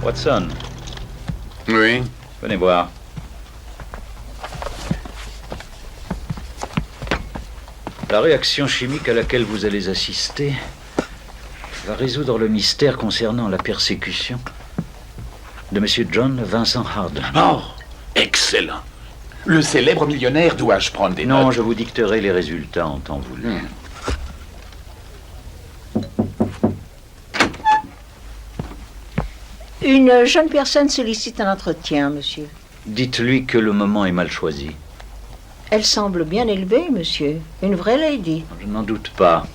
Watson, Oui. venez voir. La réaction chimique à laquelle vous allez assister va résoudre le mystère concernant la persécution de M. John Vincent Harding. Oh, excellent. Le célèbre millionnaire, dois-je prendre des Non, notes? je vous dicterai les résultats en temps voulu. Une jeune personne sollicite un entretien, monsieur. Dites-lui que le moment est mal choisi. Elle semble bien élevée, monsieur. Une vraie lady. Je n'en doute pas.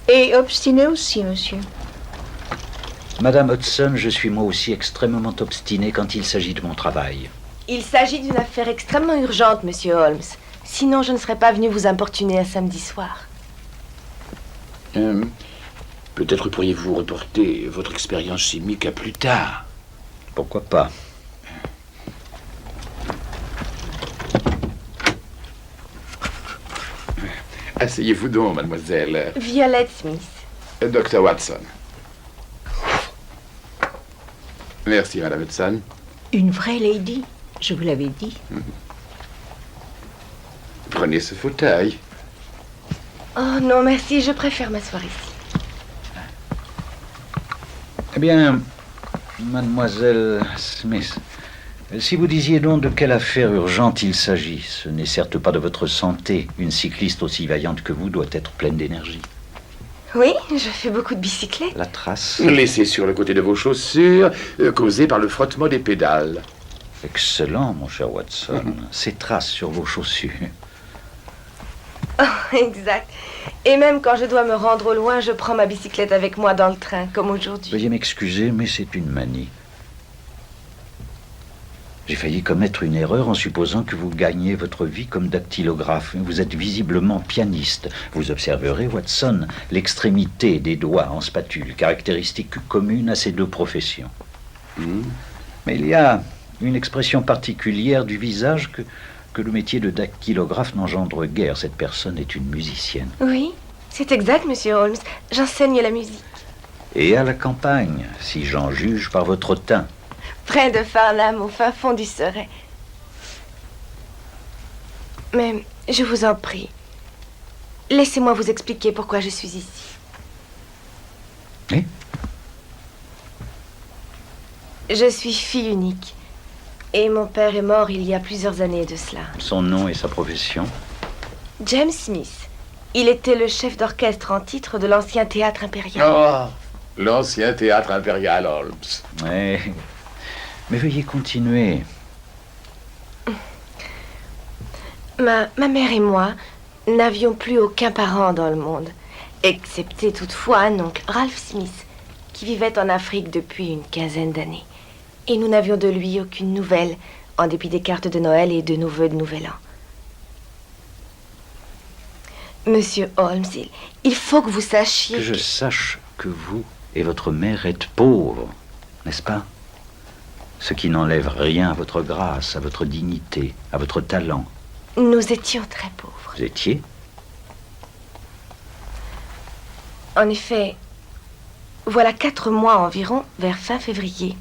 Et obstinée aussi, monsieur. Madame Hudson, je suis moi aussi extrêmement obstiné quand il s'agit de mon travail. Il s'agit d'une affaire extrêmement urgente, monsieur Holmes. Sinon, je ne serais pas venu vous importuner un samedi soir. Peut-être pourriez-vous reporter votre expérience chimique à plus tard. Pourquoi pas? Asseyez-vous donc, mademoiselle. Violette Smith. Dr. Watson. Merci, madame Hudson. Une vraie lady, je vous l'avais dit. Prenez ce fauteuil. Oh non, merci, je préfère m'asseoir ici. Eh bien, mademoiselle Smith, si vous disiez donc de quelle affaire urgente il s'agit, ce n'est certes pas de votre santé. Une cycliste aussi vaillante que vous doit être pleine d'énergie. Oui, je fais beaucoup de bicyclette. La trace. Laissez sur le côté de vos chaussures, causées par le frottement des pédales. Excellent, mon cher Watson. Ces traces sur vos chaussures. Oh, exact. Et même quand je dois me rendre au loin, je prends ma bicyclette avec moi dans le train, comme aujourd'hui. Veuillez m'excuser, mais c'est une manie. J'ai failli commettre une erreur en supposant que vous gagnez votre vie comme dactylographe. Vous êtes visiblement pianiste. Vous observerez, Watson, l'extrémité des doigts en spatule, caractéristique commune à ces deux professions. Mais il y a une expression particulière du visage que le métier de dactylographe n'engendre guère. Cette personne est une musicienne. Oui, c'est exact, monsieur Holmes. J'enseigne la musique. Et à la campagne, si j'en juge par votre teint. Près de Farnham, au fin fond du Surrey. Mais je vous en prie, laissez-moi vous expliquer pourquoi je suis ici. Oui. Je suis fille unique. Et mon père est mort il y a plusieurs années de cela. Son nom et sa profession? James Smith. Il était le chef d'orchestre en titre de l'ancien théâtre impérial. Oh, l'ancien théâtre impérial, Holmes. Oui. Mais veuillez continuer. Ma mère et moi n'avions plus aucun parent dans le monde, excepté toutefois un oncle, Ralph Smith, qui vivait en Afrique depuis une quinzaine d'années. Et nous n'avions de lui aucune nouvelle, en dépit des cartes de Noël et de nos vœux de Nouvel An. Monsieur Holmes, il faut que vous sachiez Que je sache que vous et votre mère êtes pauvres, n'est-ce pas? Ce qui n'enlève rien à votre grâce, à votre dignité, à votre talent. Nous étions très pauvres. Vous étiez? En effet, voilà 4 mois environ, vers fin février,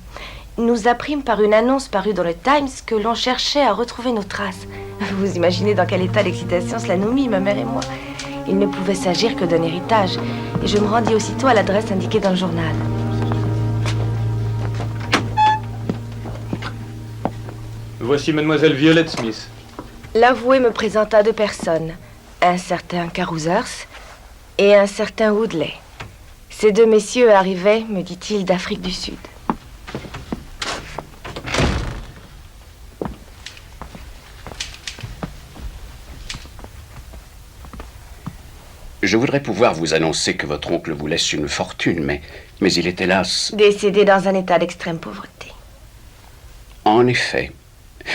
nous apprîmes par une annonce parue dans le Times que l'on cherchait à retrouver nos traces. Vous imaginez dans quel état d'excitation cela nous mit, ma mère et moi. Il ne pouvait s'agir que d'un héritage, et je me rendis aussitôt à l'adresse indiquée dans le journal. Voici mademoiselle Violette Smith. L'avoué me présenta 2 personnes, un certain Carousers et un certain Woodley. Ces 2 messieurs arrivaient, me dit-il, d'Afrique du Sud. Je voudrais pouvoir vous annoncer que votre oncle vous laisse une fortune, mais il est hélas... Décédé dans un état d'extrême pauvreté. En effet.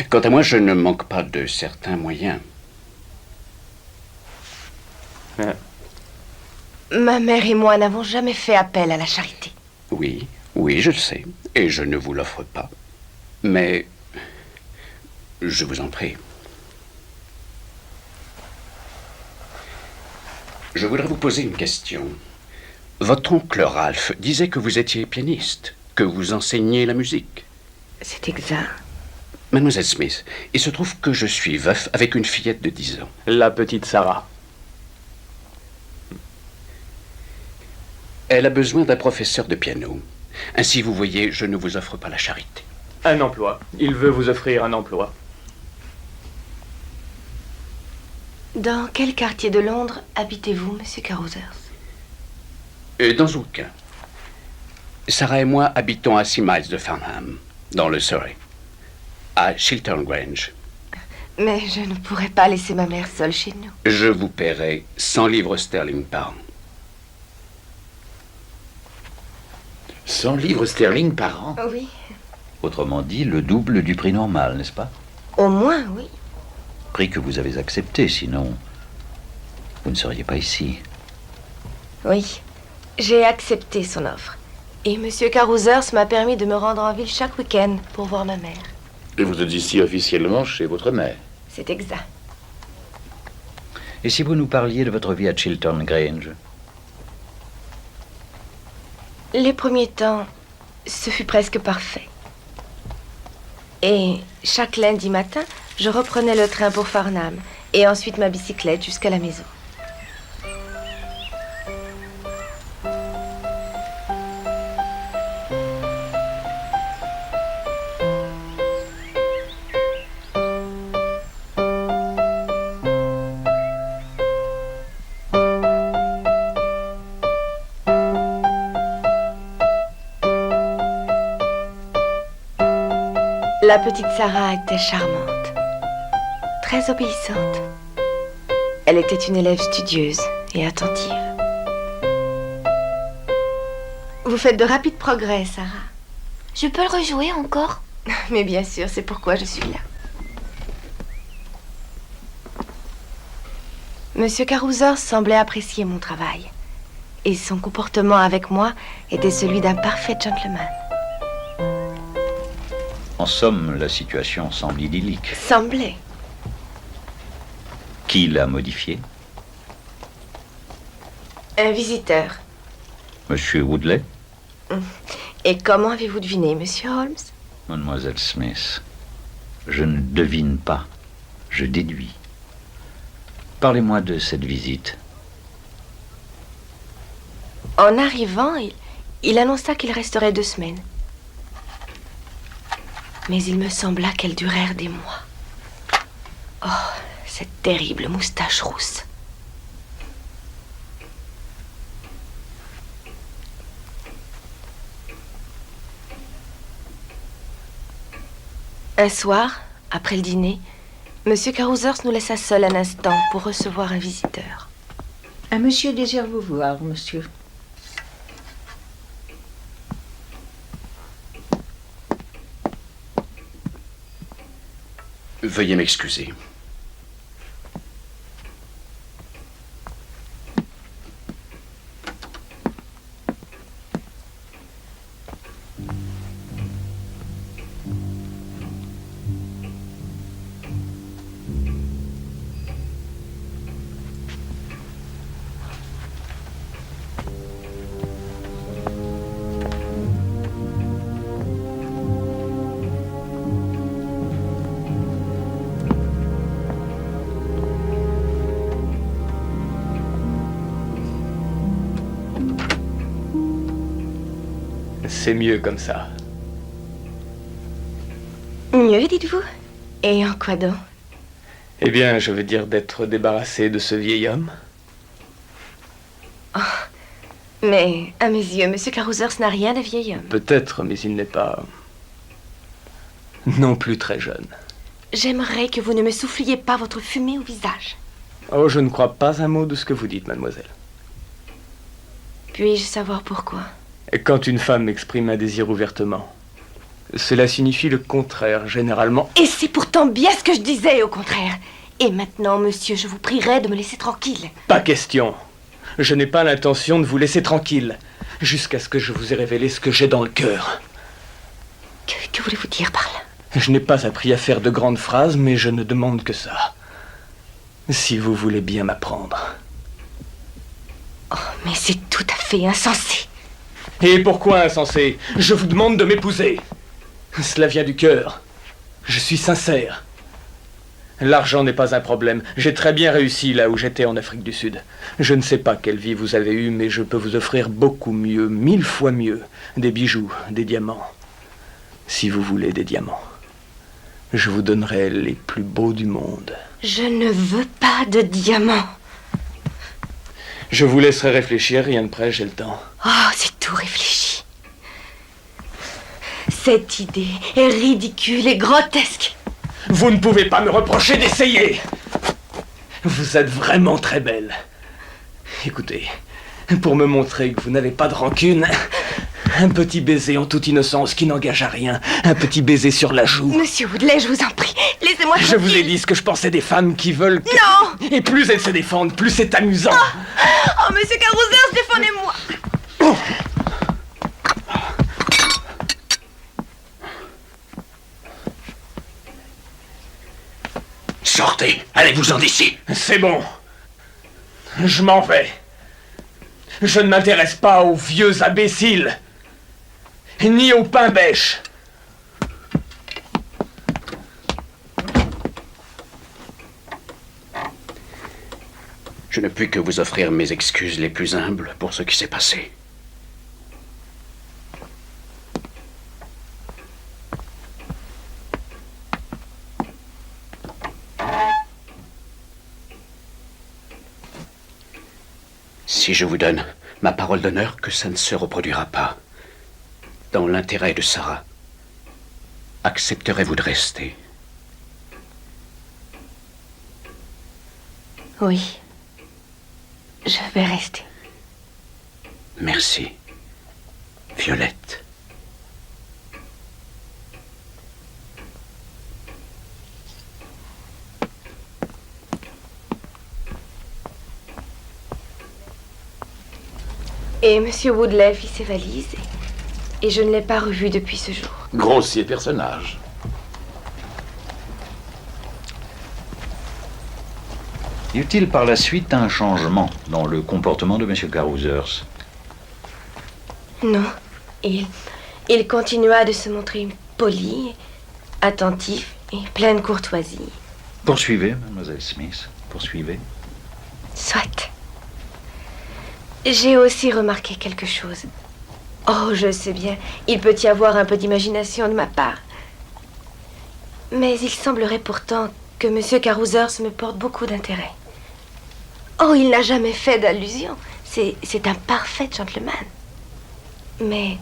Quant à moi, je ne manque pas de certains moyens. Ma mère et moi n'avons jamais fait appel à la charité. Oui, je le sais, et je ne vous l'offre pas. Mais, je vous en prie. Je voudrais vous poser une question. Votre oncle Ralph disait que vous étiez pianiste, que vous enseignez la musique. C'est exact. Mademoiselle Smith, il se trouve que je suis veuf avec une fillette de 10 ans. La petite Sarah. Elle a besoin d'un professeur de piano. Ainsi, vous voyez, je ne vous offre pas la charité. Un emploi. Il veut vous offrir un emploi. Dans quel quartier de Londres habitez-vous, monsieur Carothers? Dans aucun. Sarah et moi habitons à 6 miles de Farnham, dans le Surrey, à Chiltern Grange. Mais je ne pourrais pas laisser ma mère seule chez nous. Je vous paierai 100 livres sterling par an. 100 livres sterling par an. Oui. Autrement dit, le double du prix normal, n'est-ce pas? Au moins, oui. Prix que vous avez accepté, sinon vous ne seriez pas ici. Oui. J'ai accepté son offre. Et monsieur Carothers m'a permis de me rendre en ville chaque week-end pour voir ma mère. Et vous êtes ici officiellement chez votre mère. C'est exact. Et si vous nous parliez de votre vie à Chiltern Grange? Les premiers temps, ce fut presque parfait. Et chaque lundi matin, je reprenais le train pour Farnham et ensuite ma bicyclette jusqu'à la maison. La petite Sarah était charmante, très obéissante. Elle était une élève studieuse et attentive. Vous faites de rapides progrès, Sarah. Je peux le rejouer encore? Mais bien sûr, c'est pourquoi je suis là. Monsieur Carothers semblait apprécier mon travail. Et son comportement avec moi était celui d'un parfait gentleman. En somme, la situation semble idyllique. Semblait. Qui l'a modifiée? Un visiteur. Monsieur Woodley? Et comment avez-vous deviné, monsieur Holmes? Mademoiselle Smith, je ne devine pas, je déduis. Parlez-moi de cette visite. En arrivant, il annonça qu'il resterait 2 semaines. Mais il me sembla qu'elles durèrent des mois. Oh, cette terrible moustache rousse. Un soir, après le dîner, monsieur Carothers nous laissa seuls un instant pour recevoir un visiteur. Un monsieur désire vous voir, monsieur. Veuillez m'excuser. C'est mieux comme ça. Mieux, dites-vous? Et en quoi donc? Eh bien, je veux dire d'être débarrassé de ce vieil homme. Mais, à mes yeux, monsieur Carothers n'a rien de vieil homme. Peut-être, mais il n'est pas... non plus très jeune. J'aimerais que vous ne me souffliez pas votre fumée au visage. Oh, je ne crois pas un mot de ce que vous dites, mademoiselle. Puis-je savoir pourquoi? Et quand une femme exprime un désir ouvertement, cela signifie le contraire, généralement. Et c'est pourtant bien ce que je disais, au contraire. Et maintenant, monsieur, je vous prierai de me laisser tranquille. Pas question. Je n'ai pas l'intention de vous laisser tranquille, jusqu'à ce que je vous ai révélé ce que j'ai dans le cœur. Que voulez-vous dire par là? Je n'ai pas appris à faire de grandes phrases, mais je ne demande que ça. Si vous voulez bien m'apprendre. Oh, mais c'est tout à fait insensé. Et pourquoi insensé? Je vous demande de m'épouser. Cela vient du cœur. Je suis sincère. L'argent n'est pas un problème. J'ai très bien réussi là où j'étais en Afrique du Sud. Je ne sais pas quelle vie vous avez eue, mais je peux vous offrir beaucoup mieux, 1000 fois mieux. Des bijoux, des diamants. Si vous voulez des diamants, je vous donnerai les plus beaux du monde. Je ne veux pas de diamants. Je vous laisserai réfléchir, rien de près, j'ai le temps. Oh, c'est tout réfléchi. Cette idée est ridicule et grotesque. Vous ne pouvez pas me reprocher d'essayer. Vous êtes vraiment très belle. Écoutez, pour me montrer que vous n'avez pas de rancune, un petit baiser en toute innocence qui n'engage à rien. Un petit baiser sur la joue. Monsieur Woodley, je vous en prie, laissez-moi tranquille. Je vous ai dit ce que je pensais des femmes qui veulent... Non! Et plus elles se défendent, plus c'est amusant. Oh, monsieur Carousers, défendez-moi! Sortez, allez-vous-en d'ici. C'est bon. Je m'en vais. Je ne m'intéresse pas aux vieux imbéciles. Ni aux pain-bêches. Je ne puis que vous offrir mes excuses les plus humbles pour ce qui s'est passé. Si je vous donne ma parole d'honneur que ça ne se reproduira pas, dans l'intérêt de Sarah, accepterez-vous de rester? Oui, je vais rester. Merci, Violette. Et monsieur Woodley fit ses valises et je ne l'ai pas revu depuis ce jour. Grossier personnage. Y eut-il par la suite un changement dans le comportement de M. Carousers? Non, il continua de se montrer poli, attentif et plein de courtoisie. Poursuivez, mademoiselle Smith, poursuivez. Soit. J'ai aussi remarqué quelque chose. Oh, je sais bien, il peut y avoir un peu d'imagination de ma part. Mais il semblerait pourtant que M. Carousers me porte beaucoup d'intérêt. Oh, il n'a jamais fait d'allusion. C'est un parfait gentleman. Mais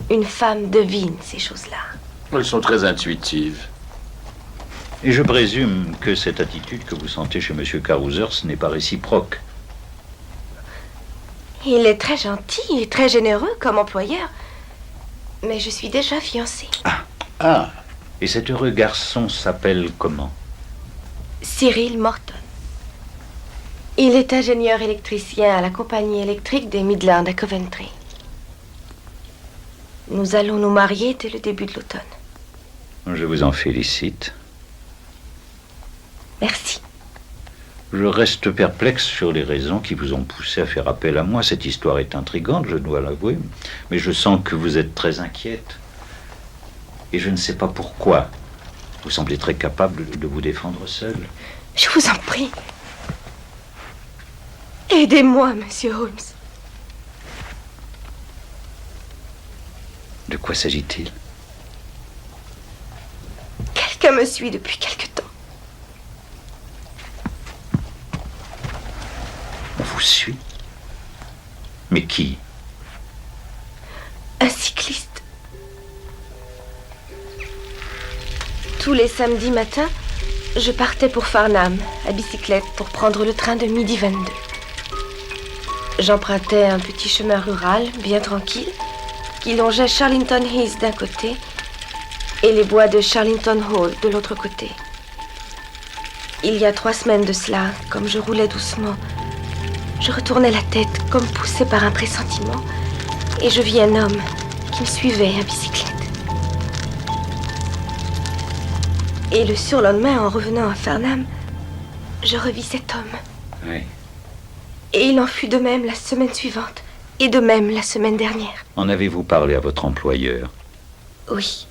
une femme devine ces choses-là. Elles sont très intuitives. Et je présume que cette attitude que vous sentez chez M. Carousers n'est pas réciproque. Il est très gentil et très généreux comme employeur. Mais je suis déjà fiancée. Ah, et cet heureux garçon s'appelle comment? Cyril Morton. Il est ingénieur électricien à la compagnie électrique des Midlands à Coventry. Nous allons nous marier dès le début de l'automne. Je vous en félicite. Merci. Je reste perplexe sur les raisons qui vous ont poussé à faire appel à moi. Cette histoire est intrigante, je dois l'avouer, mais je sens que vous êtes très inquiète. Et je ne sais pas pourquoi. Vous semblez très capable de vous défendre seule. Je vous en prie. Aidez-moi, monsieur Holmes. De quoi s'agit-il? Quelqu'un me suit depuis quelque temps. On vous suit? Mais qui? Un cycliste. Tous les samedis matins, je partais pour Farnham, à bicyclette, pour prendre le train de 12h22. J'empruntais un petit chemin rural, bien tranquille, qui longeait Charlington Heath d'un côté et les bois de Charlington Hall de l'autre côté. Il y a 3 semaines de cela, comme je roulais doucement, je retournais la tête comme poussée par un pressentiment et je vis un homme qui me suivait à bicyclette. Et le surlendemain, en revenant à Farnham, je revis cet homme. Oui. Et il en fut de même la semaine suivante, Et de même la semaine dernière. En avez-vous parlé à votre employeur? Oui.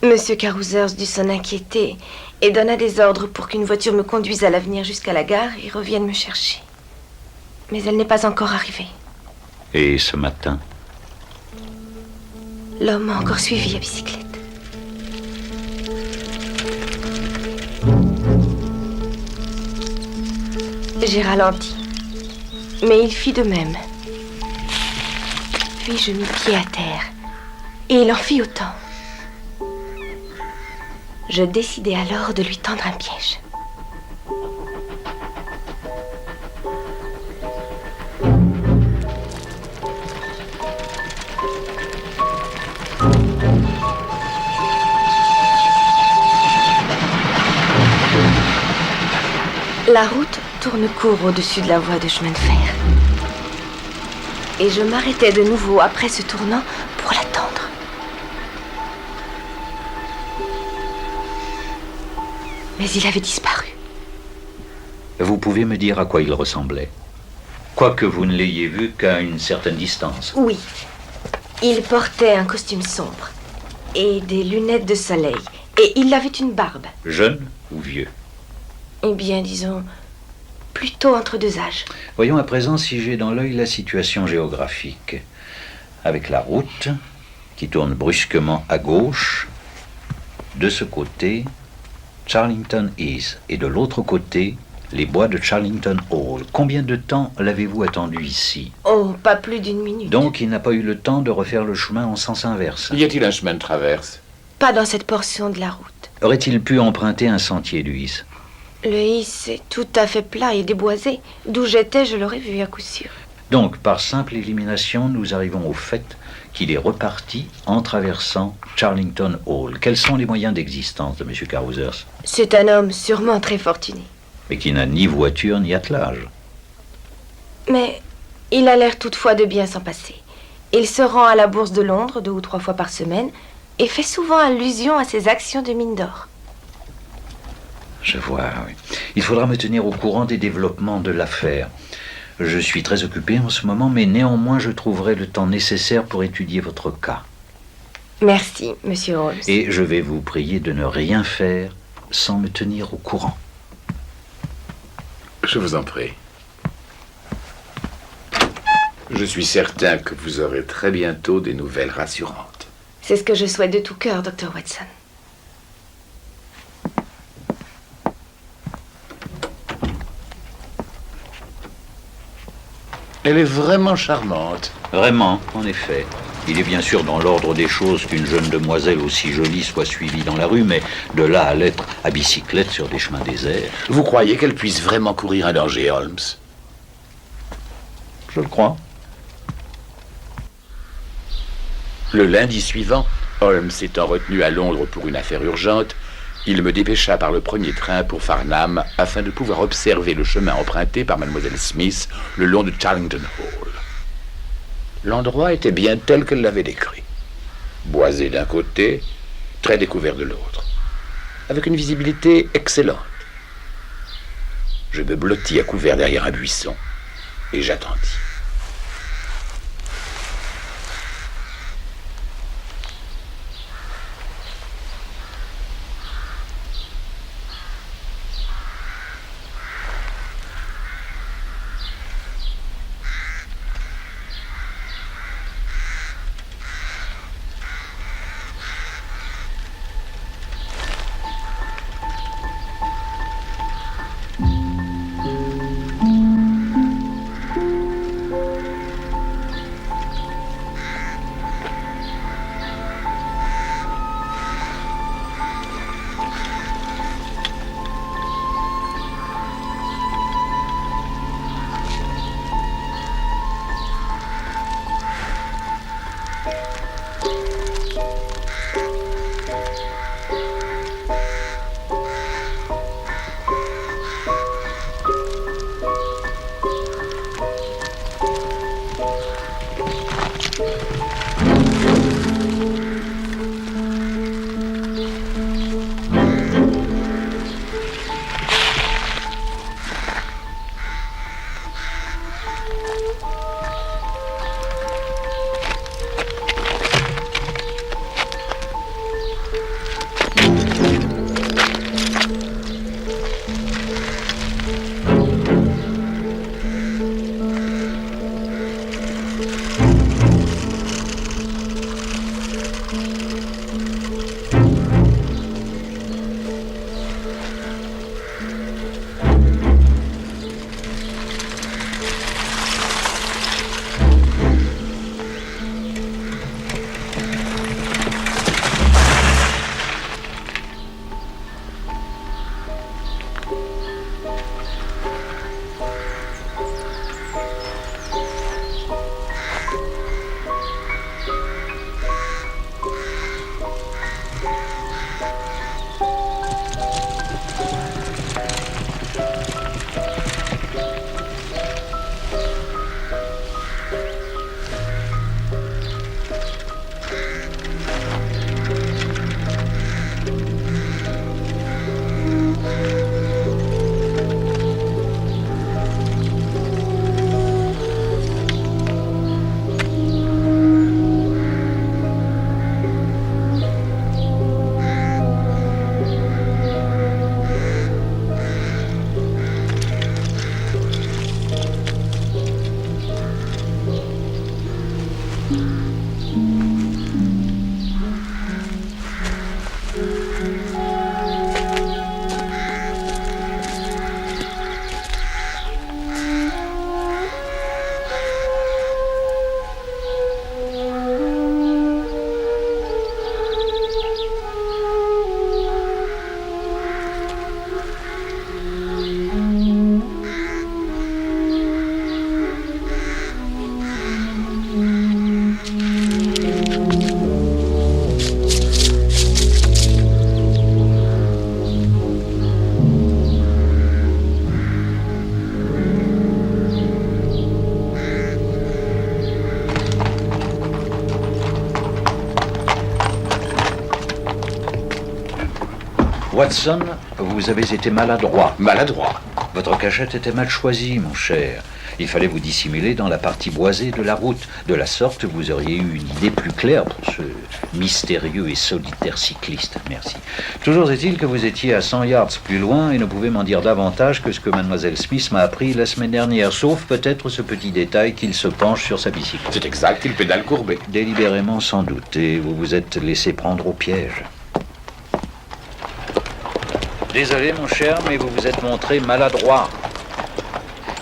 Monsieur Carousers dut s'en inquiéter et donna des ordres pour qu'une voiture me conduise à l'avenir jusqu'à la gare et revienne me chercher. Mais elle n'est pas encore arrivée. Et ce matin? L'homme m'a encore suivi à bicyclette. J'ai ralenti, mais il fit de même. Puis je mis pied à terre, et il en fit autant. Je décidai alors de lui tendre un piège. La route tourne court au-dessus de la voie de chemin de fer. Et je m'arrêtais de nouveau après ce tournant pour l'attendre. Mais il avait disparu. Vous pouvez me dire à quoi il ressemblait? Quoique vous ne l'ayez vu qu'à une certaine distance. Oui. Il portait un costume sombre et des lunettes de soleil. Et il avait une barbe. Jeune ou vieux? Eh bien, disons, plutôt entre deux âges. Voyons à présent si j'ai dans l'œil la situation géographique. Avec la route qui tourne brusquement à gauche, de ce côté, Charlington Heath, et de l'autre côté, les bois de Charlington Hall. Combien de temps l'avez-vous attendu ici? Oh, pas plus d'une minute. Donc il n'a pas eu le temps de refaire le chemin en sens inverse. Y a-t-il un chemin de traverse? Pas dans cette portion de la route. Aurait-il pu emprunter un sentier du Heath? Le Heath est tout à fait plat et déboisé. D'où j'étais, je l'aurais vu à coup sûr. Donc, par simple élimination, nous arrivons au fait qu'il est reparti en traversant Charlington Hall. Quels sont les moyens d'existence de M. Carousers? C'est un homme sûrement très fortuné. Mais qui n'a ni voiture ni attelage. Mais il a l'air toutefois de bien s'en passer. Il se rend à la Bourse de Londres 2 ou 3 fois par semaine et fait souvent allusion à ses actions de mine d'or. Je vois, oui. Il faudra me tenir au courant des développements de l'affaire. Je suis très occupé en ce moment, mais néanmoins je trouverai le temps nécessaire pour étudier votre cas. Merci, Monsieur Holmes. Et je vais vous prier de ne rien faire sans me tenir au courant. Je vous en prie. Je suis certain que vous aurez très bientôt des nouvelles rassurantes. C'est ce que je souhaite de tout cœur, Dr. Watson. Elle est vraiment charmante. Vraiment, en effet. Il est bien sûr dans l'ordre des choses qu'une jeune demoiselle aussi jolie soit suivie dans la rue, mais de là à l'être à bicyclette sur des chemins déserts. Vous croyez qu'elle puisse vraiment courir un danger, Holmes? Je le crois. Le lundi suivant, Holmes étant retenu à Londres pour une affaire urgente, il me dépêcha par le premier train pour Farnham afin de pouvoir observer le chemin emprunté par Mademoiselle Smith le long de Charlington Hall. L'endroit était bien tel qu'elle l'avait décrit. Boisé d'un côté, très découvert de l'autre, avec une visibilité excellente. Je me blottis à couvert derrière un buisson et j'attendis. Watson, vous avez été maladroit. Maladroit. Votre cachette était mal choisie, mon cher. Il fallait vous dissimuler dans la partie boisée de la route. De la sorte, vous auriez eu une idée plus claire pour ce mystérieux et solitaire cycliste. Merci. Toujours est-il que vous étiez à 100 yards plus loin et ne pouvez m'en dire davantage que ce que mademoiselle Smith m'a appris la semaine dernière, sauf peut-être ce petit détail qu'il se penche sur sa bicyclette. C'est exact, il pédale courbé. Délibérément sans doute, et vous vous êtes laissé prendre au piège. Désolé, mon cher, mais vous vous êtes montré maladroit.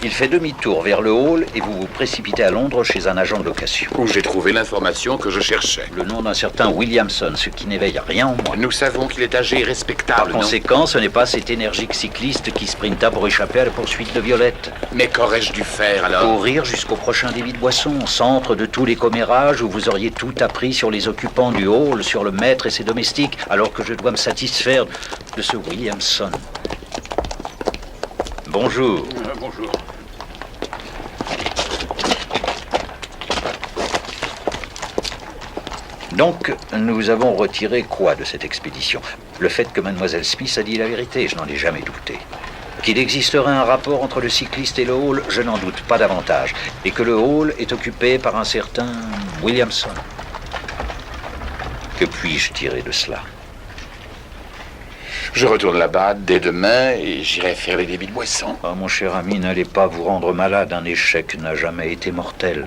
Il fait demi-tour vers le hall et vous vous précipitez à Londres chez un agent de location. Où j'ai trouvé l'information que je cherchais. Le nom d'un certain Williamson, ce qui n'éveille rien en moi. Nous savons qu'il est âgé et respectable, Par conséquent, ce n'est pas cet énergique cycliste qui sprinta pour échapper à la poursuite de Violette. Mais qu'aurais-je dû faire alors? Courir jusqu'au prochain débit de boisson, centre de tous les commérages où vous auriez tout appris sur les occupants du hall, sur le maître et ses domestiques, alors que je dois me satisfaire de ce Williamson. Bonjour. Bonjour. Donc, nous avons retiré quoi de cette expédition? Le fait que mademoiselle Smith a dit la vérité, je n'en ai jamais douté. Qu'il existerait un rapport entre le cycliste et le hall, je n'en doute pas davantage. Et que le hall est occupé par un certain Williamson. Que puis-je tirer de cela? Je retourne là-bas dès demain et j'irai faire les débits de boisson. Ah, mon cher ami, n'allez pas vous rendre malade. Un échec n'a jamais été mortel.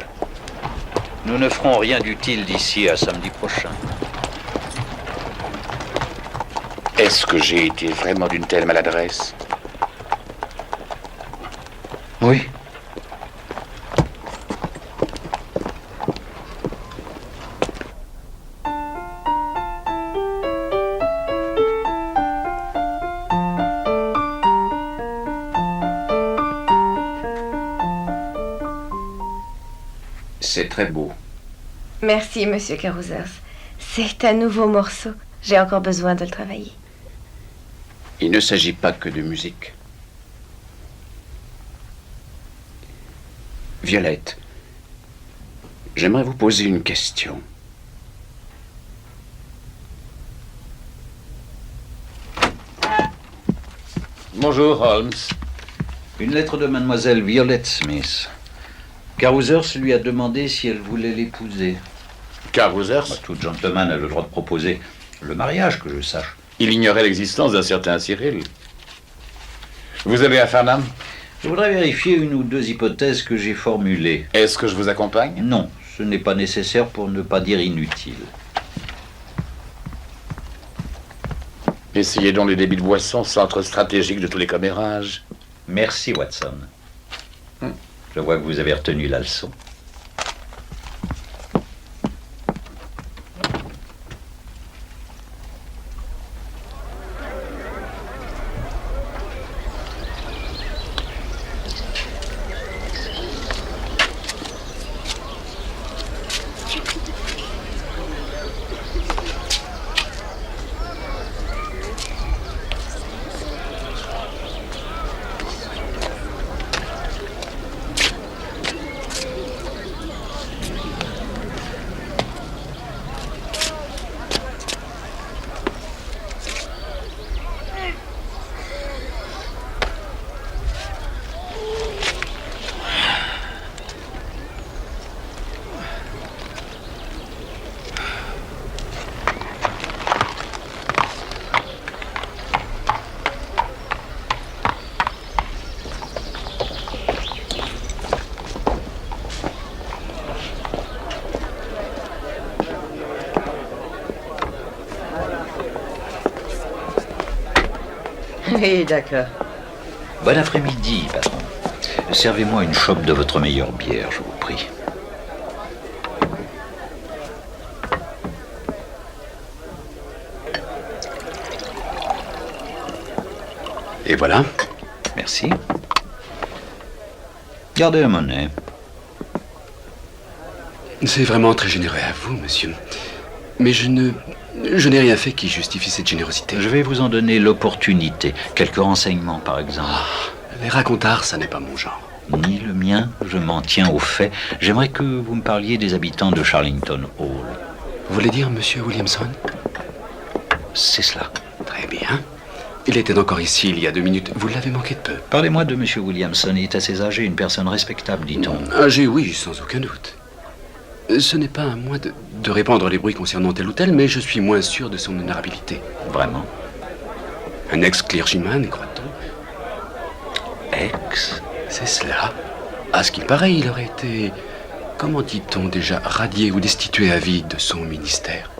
Nous ne ferons rien d'utile d'ici à samedi prochain. Est-ce que j'ai été vraiment d'une telle maladresse? Oui. C'est très beau. Merci, monsieur Carousers. C'est un nouveau morceau. J'ai encore besoin de le travailler. Il ne s'agit pas que de musique. Violette, j'aimerais vous poser une question. Bonjour, Holmes. Une lettre de mademoiselle Violette Smith. Carousers lui a demandé si elle voulait l'épouser. Carousers? Tout gentleman a le droit de proposer le mariage, que je sache. Il ignorait l'existence d'un certain Cyril. Vous allez à Farnham? Je voudrais vérifier une ou deux hypothèses que j'ai formulées. Est-ce que je vous accompagne? Non, ce n'est pas nécessaire pour ne pas dire inutile. Essayez donc les débits de boisson, centre stratégique de tous les commérages. Merci, Watson. Je vois que vous avez retenu la leçon. Oui, d'accord. Bon après-midi, patron. Servez-moi une chope de votre meilleure bière, je vous prie. Et voilà. Merci. Gardez la monnaie. C'est vraiment très généreux à vous, monsieur. Mais je n'ai rien fait qui justifie cette générosité. Je vais vous en donner l'opportunité. Quelques renseignements, par exemple. Les racontards, ça n'est pas mon genre. Ni le mien, je m'en tiens aux faits. J'aimerais que vous me parliez des habitants de Charlington Hall. Vous voulez dire monsieur Williamson? C'est cela. Très bien. Il était encore ici il y a 2 minutes. Vous l'avez manqué de peu. Parlez-moi de Monsieur Williamson. Il est assez âgé, une personne respectable, dit-on. Âgé, oui, sans aucun doute. Ce n'est pas à moi de répandre les bruits concernant tel ou tel, mais je suis moins sûr de son honorabilité. Vraiment? Un ex-clergyman, croit-on? Ex? C'est cela. À ce qu'il paraît, il aurait été, comment dit-on déjà, radié ou destitué à vie de son ministère.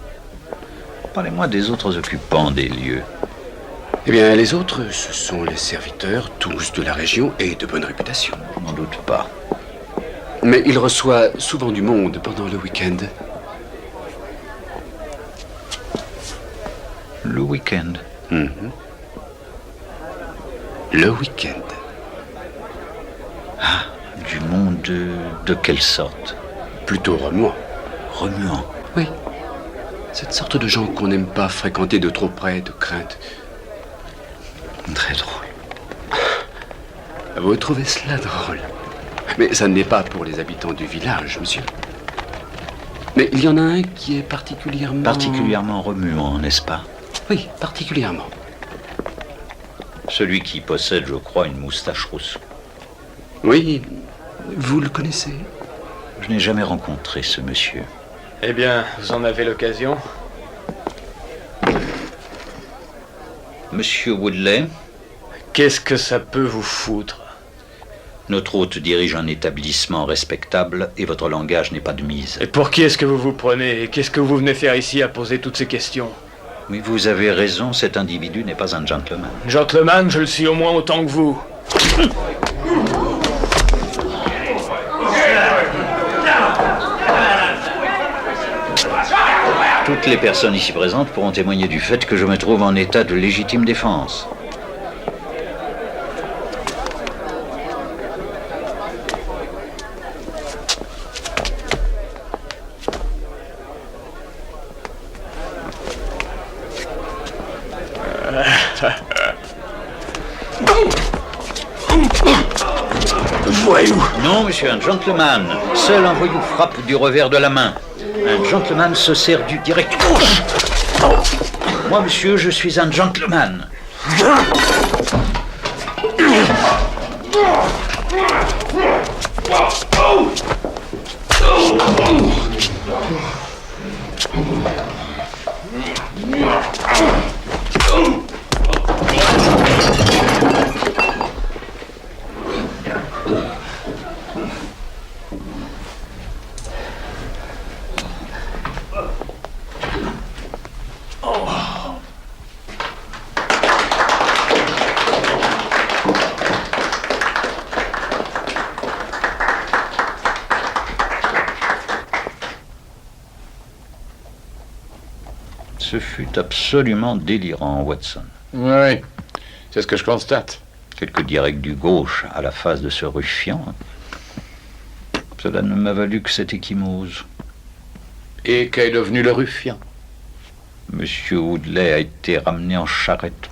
Parlez-moi des autres occupants des lieux. Eh bien, les autres, ce sont les serviteurs, tous de la région et de bonne réputation. Je n'en doute pas. Mais il reçoit souvent du monde pendant le week-end. Le week-end? Mhm. Le week-end. Du monde de quelle sorte? Plutôt remuant. Remuant. Oui. Cette sorte de gens qu'on n'aime pas fréquenter de trop près, de crainte. Très drôle. Vous trouvez cela drôle? Mais ça ne l'est pas pour les habitants du village, monsieur. Mais il y en a un qui est particulièrement... Particulièrement remuant, n'est-ce pas? Oui, particulièrement. Celui qui possède, je crois, une moustache rousse. Oui, vous le connaissez? Je n'ai jamais rencontré ce monsieur. Eh bien, vous en avez l'occasion. Monsieur Woodley, Qu'est-ce que ça peut vous foutre? notre hôte dirige un établissement respectable et votre langage n'est pas de mise. Et pour qui est-ce que vous vous prenez? Et qu'est-ce que vous venez faire ici à poser toutes ces questions? Oui, vous avez raison, cet individu n'est pas un gentleman. Gentleman, je le suis au moins autant que vous. Toutes les personnes ici présentes pourront témoigner du fait que je me trouve en état de légitime défense. Voyou! Non, monsieur, un gentleman. Seul un voyou frappe du revers de la main. Un gentleman se sert du direct. Moi, monsieur, je suis un gentleman. Ce fut absolument délirant, Watson. Oui, c'est ce que je constate. Quelques directs du gauche à la face de ce ruffian. Cela ne m'a valu que cette échymose. Et qu'est devenu le ruffian? Monsieur Woodley a été ramené en charrette.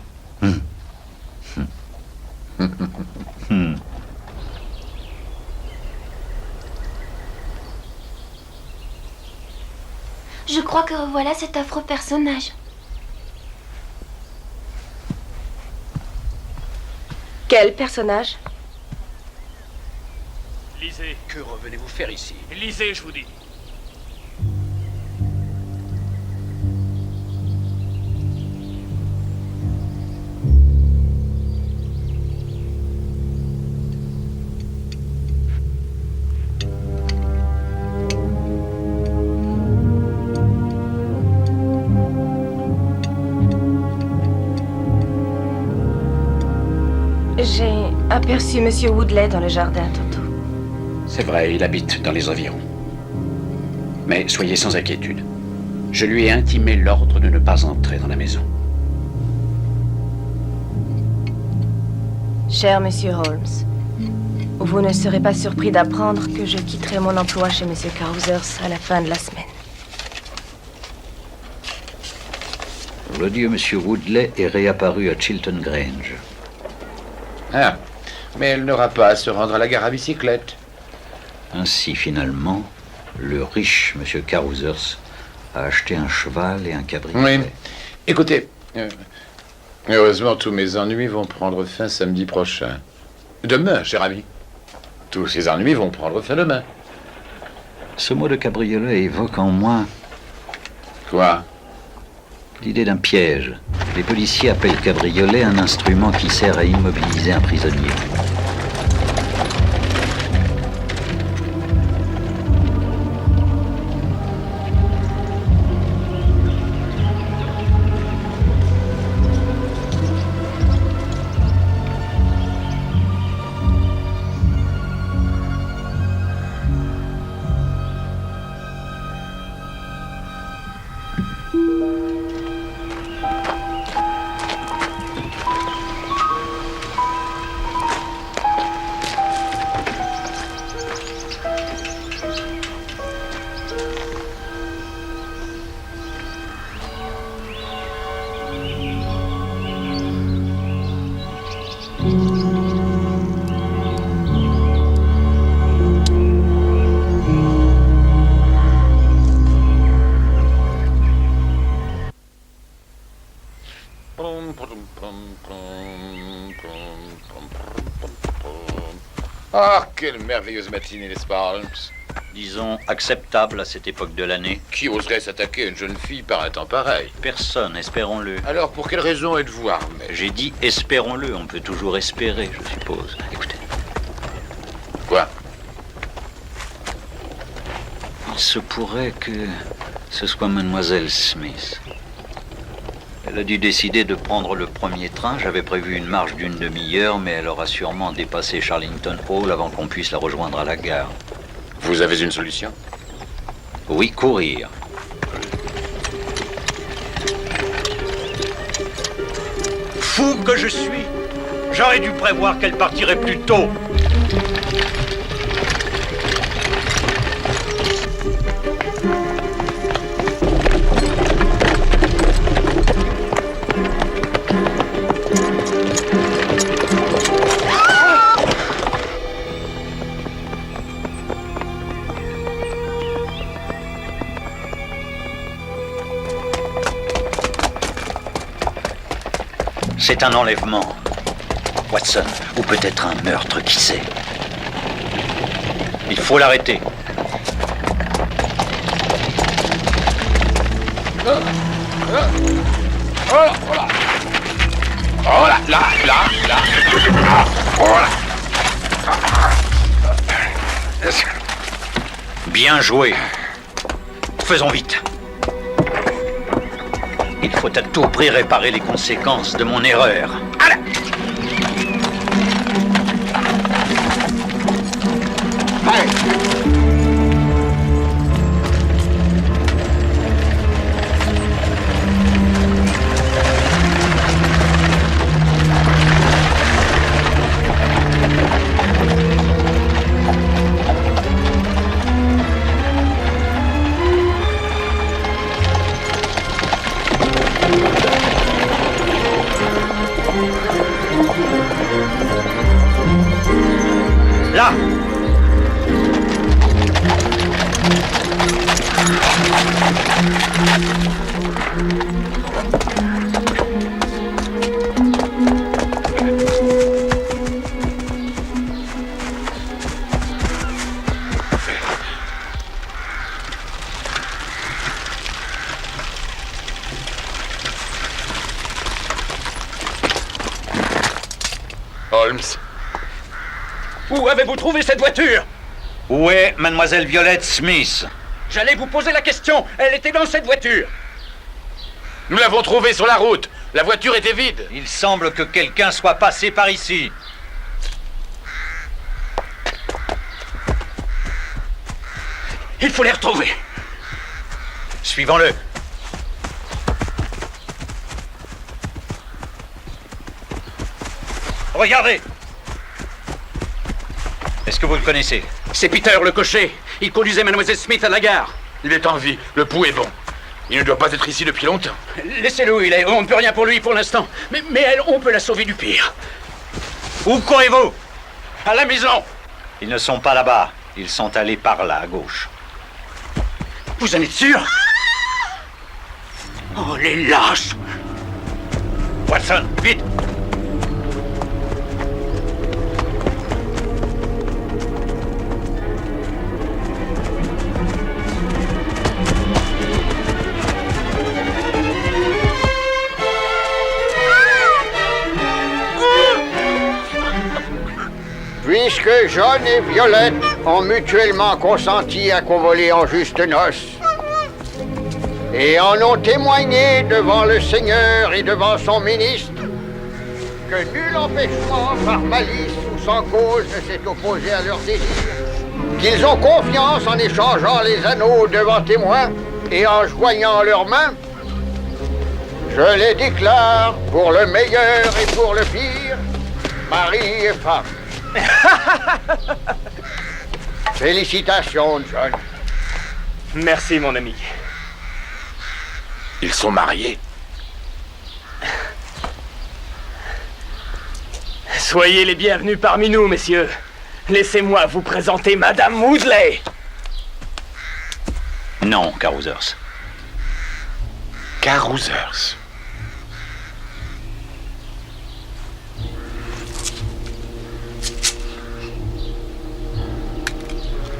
Je crois que revoilà cet affreux personnage. Quel personnage? Lisez. Que revenez-vous faire ici? Lisez, je vous dis. J'ai aperçu Monsieur Woodley dans le jardin tantôt. C'est vrai, il habite dans les environs. Mais soyez sans inquiétude. Je lui ai intimé l'ordre de ne pas entrer dans la maison. Cher Monsieur Holmes, vous ne serez pas surpris d'apprendre que je quitterai mon emploi chez Monsieur Carousers à la fin de la semaine. Le dieu Monsieur Woodley est réapparu à Chilton Grange. Ah, mais elle n'aura pas à se rendre à la gare à bicyclette. Ainsi, finalement, le riche Monsieur Carousers a acheté un cheval et un cabriolet. Oui. Écoutez, heureusement, tous mes ennuis vont prendre fin samedi prochain. Demain, cher ami. Tous ces ennuis vont prendre fin demain. Ce mot de cabriolet évoque en moi Quoi? l'idée d'un piège. Les policiers appellent cabriolet un instrument qui sert à immobiliser un prisonnier. Ah, quelle merveilleuse matinée, n'est-ce pas, Holmes? Disons acceptable à cette époque de l'année. Qui oserait s'attaquer à une jeune fille par un temps pareil? Personne, espérons-le. Alors, pour quelle raison êtes-vous armé? J'ai dit espérons-le, on peut toujours espérer, je suppose. Écoutez, Quoi? il se pourrait que ce soit mademoiselle Smith. Elle a dû décider de prendre le premier train. J'avais prévu une marche d'une demi-heure, mais elle aura sûrement dépassé Charlington Hall avant qu'on puisse la rejoindre à la gare. Vous avez une solution? Oui, courir. Fou que je suis! J'aurais dû prévoir qu'elle partirait plus tôt. C'est un enlèvement, Watson, ou peut-être un meurtre, qui sait. Il faut l'arrêter. Oh là, là. Ah, oh là. Bien joué. Faisons vite. Il faut à tout prix réparer les conséquences de mon erreur. Allez! Là! Holmes, Où avez-vous trouvé cette voiture? Où est mademoiselle Violette Smith? J'allais vous poser la question. Elle était dans cette voiture. nous l'avons trouvée sur la route. La voiture était vide. Il semble que quelqu'un soit passé par ici. Il faut les retrouver. Suivons-le. Regardez. Est-ce que vous le connaissez? C'est Peter, le cocher. Il conduisait Mademoiselle Smith à la gare. Il est en vie, le pouls est bon. Il ne doit pas être ici depuis longtemps. Laissez-le où il est. On ne peut rien pour lui pour l'instant. Mais elle, on peut la sauver du pire. Où courez-vous? À la maison. Ils ne sont pas là-bas. Ils sont allés par là, à gauche. Vous en êtes sûr? Oh, les lâches! Watson, vite! Puisque John et Violette ont mutuellement consenti à convoler en juste noces et en ont témoigné devant le Seigneur et devant son ministre que nul empêchement par malice ou sans cause ne s'est opposé à leur désir, qu'ils ont confiance en échangeant les anneaux devant témoins et en joignant leurs mains, je les déclare pour le meilleur et pour le pire, mari et femme. Félicitations, John. Merci, mon ami. Ils sont mariés. Soyez les bienvenus parmi nous, messieurs. Laissez-moi vous présenter Madame Woodley. Non, Carousers. Carousers.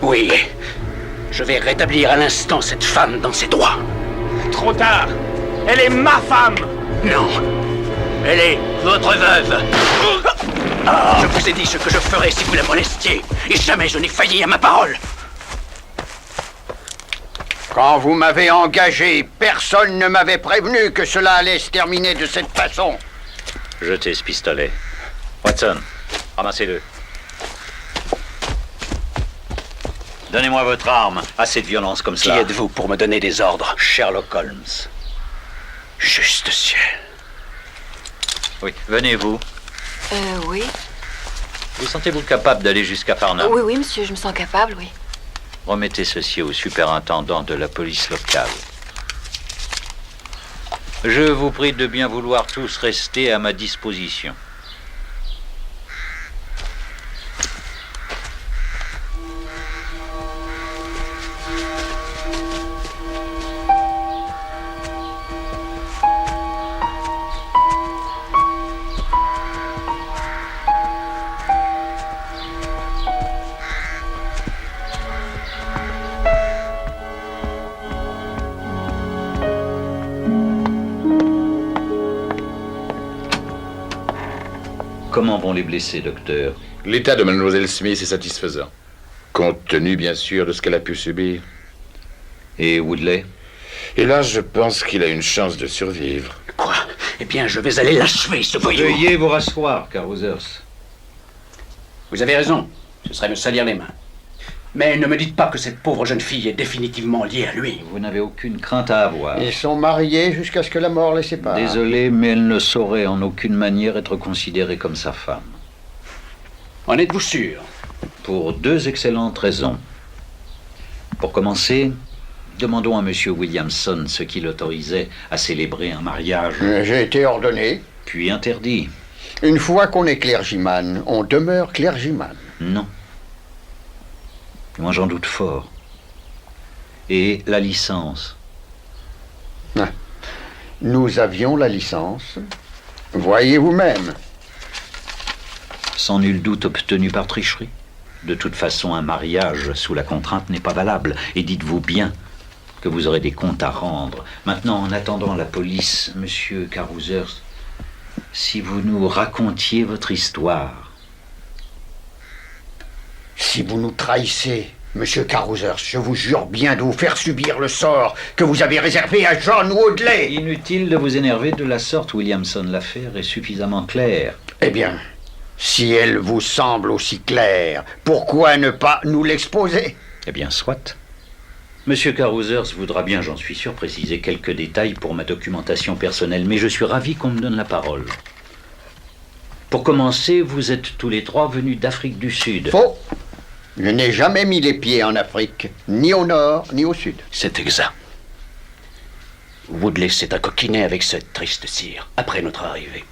Oui. Je vais rétablir à l'instant cette femme dans ses droits. Trop tard. Elle est ma femme. Non. Elle est votre veuve. Je vous ai dit ce que je ferais si vous la molestiez. Et jamais je n'ai failli à ma parole. Quand vous m'avez engagé, personne ne m'avait prévenu que cela allait se terminer de cette façon. Jetez ce pistolet. Watson, ramassez-le. Donnez-moi votre arme. Assez de violence comme Qui ça. êtes-vous pour me donner des ordres? Sherlock Holmes. Juste ciel. Oui, venez-vous. Oui. Vous sentez-vous capable d'aller jusqu'à Farnham? Oui, oui, monsieur, je me sens capable, oui. Remettez ceci au superintendant de la police locale. Je vous prie de bien vouloir tous rester à ma disposition. Comment vont les blessés, docteur? L'état de Mademoiselle Smith est satisfaisant. Compte tenu, bien sûr, de ce qu'elle a pu subir. Et Woodley? Et là, je pense qu'il a une chance de survivre. Quoi? Eh bien, je vais aller l'achever, ce voyou. Veuillez vous rasseoir, Carousers. Vous avez raison. Ce serait me salir les mains. Mais ne me dites pas que cette pauvre jeune fille est définitivement liée à lui. Vous n'avez aucune crainte à avoir. Ils sont mariés jusqu'à ce que la mort les sépare. Désolé, mais elle ne saurait en aucune manière être considérée comme sa femme. En êtes-vous sûr? Pour deux excellentes raisons. Pour commencer, demandons à M. Williamson ce qui l'autorisait à célébrer un mariage, J'ai été ordonné. puis interdit. Une fois qu'on est clergyman, on demeure clergyman. Non. Moi, j'en doute fort. Et la licence? Nous avions la licence. Voyez vous-même. Sans nul doute obtenu par tricherie. De toute façon, un mariage sous la contrainte n'est pas valable. Et dites-vous bien que vous aurez des comptes à rendre. Maintenant, en attendant la police, monsieur Carousers, si vous nous racontiez votre histoire. Si vous nous trahissez, monsieur Carousers, je vous jure bien de vous faire subir le sort que vous avez réservé à John Woodley. Inutile de vous énerver de la sorte, Williamson. L'affaire est suffisamment claire. Eh bien, si elle vous semble aussi claire, pourquoi ne pas nous l'exposer? Eh bien, soit. Monsieur Carousers voudra bien, j'en suis sûr, préciser quelques détails pour ma documentation personnelle, mais je suis ravi qu'on me donne la parole. Pour commencer, vous êtes tous les trois venus d'Afrique du Sud. Faux. Je n'ai jamais mis les pieds en Afrique, ni au nord, ni au sud. C'est exact. Woodley s'est accoquiné avec cette triste cire, après notre arrivée.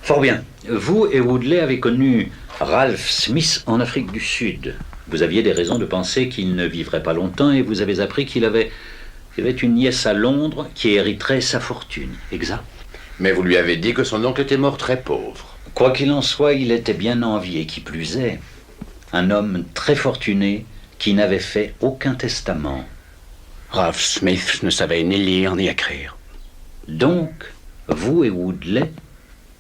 Fort bien. Vous et Woodley avez connu Ralph Smith en Afrique du Sud. Vous aviez des raisons de penser qu'il ne vivrait pas longtemps et vous avez appris qu'il avait une nièce à Londres qui hériterait sa fortune. Exact. Mais vous lui avez dit que son oncle était mort très pauvre. Quoi qu'il en soit, il était bien envié, qui plus est. Un homme très fortuné qui n'avait fait aucun testament. Ralph Smith ne savait ni lire ni écrire. Donc, vous et Woodley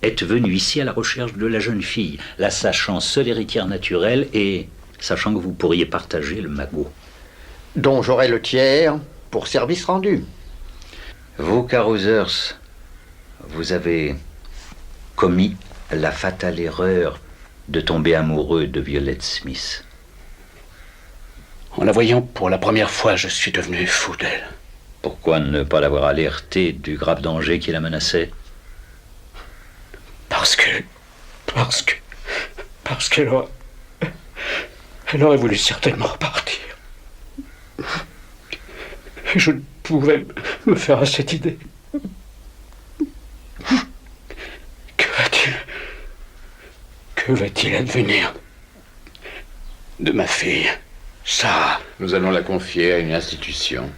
êtes venus ici à la recherche de la jeune fille, la sachant seule héritière naturelle et sachant que vous pourriez partager le magot. Dont j'aurai le tiers pour service rendu. Vous, Carousers, vous avez commis la fatale erreur de tomber amoureux de Violette Smith. En la voyant pour la première fois, je suis devenu fou d'elle. Pourquoi ne pas l'avoir alertée du grave danger qui la menaçait? Parce qu'elle elle aurait voulu certainement repartir. Je ne pouvais me faire à cette idée. Que va-t-il advenir de ma fille, Sarah? Nous allons la confier à une institution.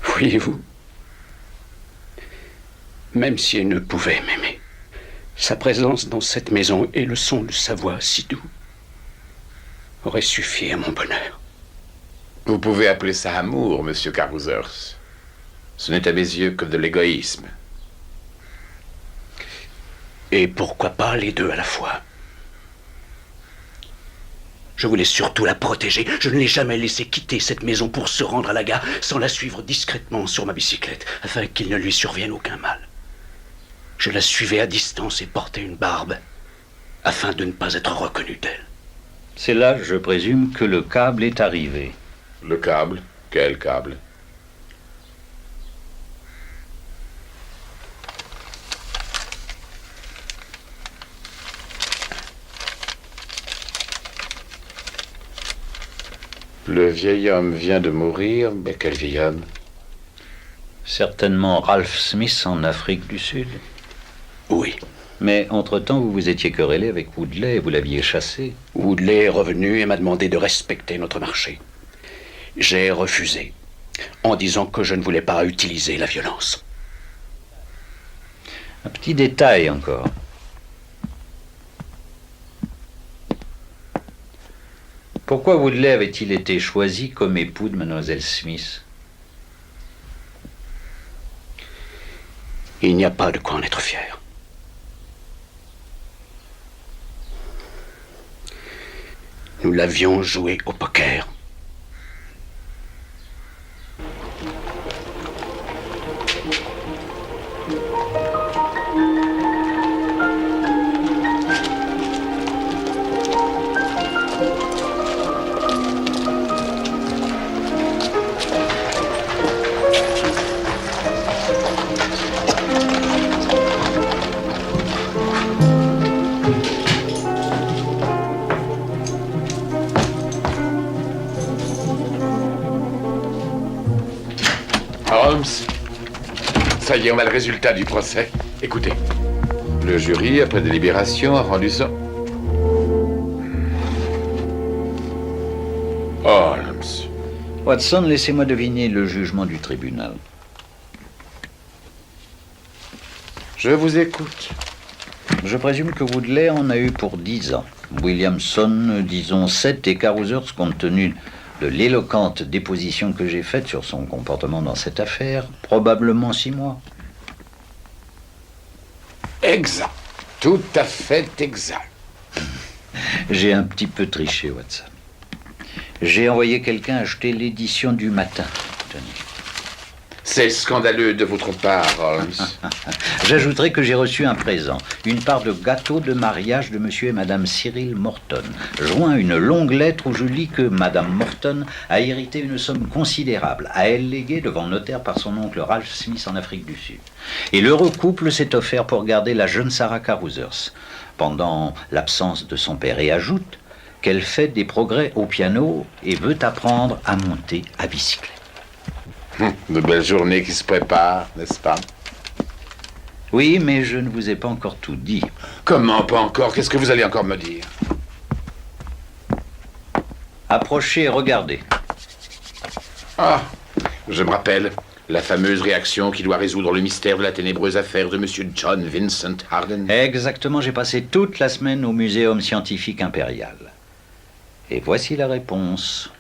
Voyez-vous, même si elle ne pouvait m'aimer, sa présence dans cette maison et le son de sa voix si doux aurait suffi à mon bonheur. Vous pouvez appeler ça amour, monsieur Carousers. Ce n'est à mes yeux que de l'égoïsme. Et pourquoi pas les deux à la fois? Je voulais surtout la protéger. Je ne l'ai jamais laissée quitter cette maison pour se rendre à la gare sans la suivre discrètement sur ma bicyclette, afin qu'il ne lui survienne aucun mal. Je la suivais à distance et portais une barbe, afin de ne pas être reconnu d'elle. C'est là, je présume, que le câble est arrivé. Le câble? Quel câble? Le vieil homme vient de mourir, mais quel vieil homme? Certainement Ralph Smith en Afrique du Sud. Oui. Mais entre-temps, vous vous étiez querellé avec Woodley et vous l'aviez chassé. Woodley est revenu et m'a demandé de respecter notre marché. J'ai refusé, en disant que je ne voulais pas utiliser la violence. Un petit détail encore. Pourquoi Woodley avait-il été choisi comme époux de Mademoiselle Smith? Il n'y a pas de quoi en être fier. Nous l'avions joué au poker. Holmes, ça y est, on a le résultat du procès. Écoutez, le jury, après délibération, a rendu ça. Holmes. Watson, laissez-moi deviner le jugement du tribunal. Je vous écoute. Je présume que Woodley en a eu pour 10 ans. Williamson, disons 7, et Carousers, compte tenu de l'éloquente déposition que j'ai faite sur son comportement dans cette affaire, probablement 6 mois. Exact. Tout à fait exact. J'ai un petit peu triché, Watson. J'ai envoyé quelqu'un acheter l'édition du matin. Tenez. C'est scandaleux de votre part, Holmes. J'ajouterai que j'ai reçu un présent, une part de gâteau de mariage de monsieur et madame Cyril Morton, joint à une longue lettre où je lis que madame Morton a hérité une somme considérable, à elle léguée devant notaire par son oncle Ralph Smith en Afrique du Sud. Et l'heureux couple s'est offert pour garder la jeune Sarah Carothers pendant l'absence de son père, et ajoute qu'elle fait des progrès au piano et veut apprendre à monter à bicyclette. De belles journées qui se préparent, n'est-ce pas? Oui, mais je ne vous ai pas encore tout dit. Comment pas encore? Qu'est-ce que vous allez encore me dire? Approchez et regardez. Ah, je me rappelle. La fameuse réaction qui doit résoudre le mystère de la ténébreuse affaire de monsieur John Vincent Harden. Exactement, j'ai passé toute la semaine au Muséum scientifique impérial. Et voici la réponse.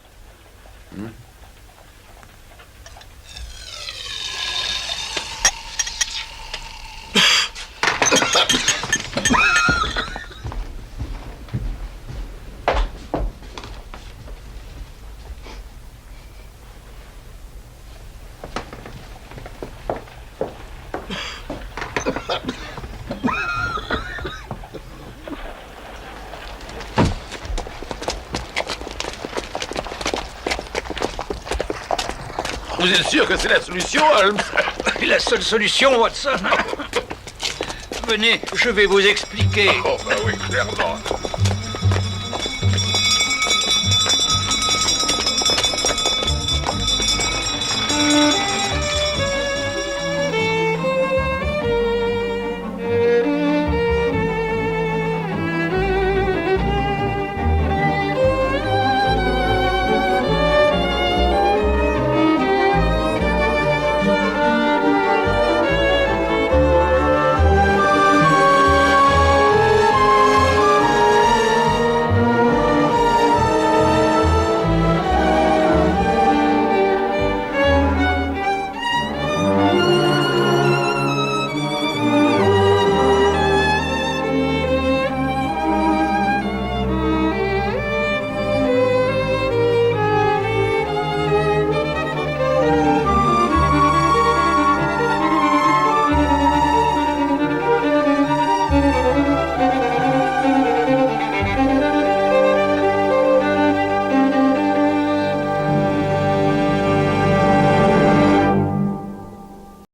Vous êtes sûr que c'est la solution, Holmes? La seule solution, Watson. Venez, je vais vous expliquer. Oh, bah oui, clairement.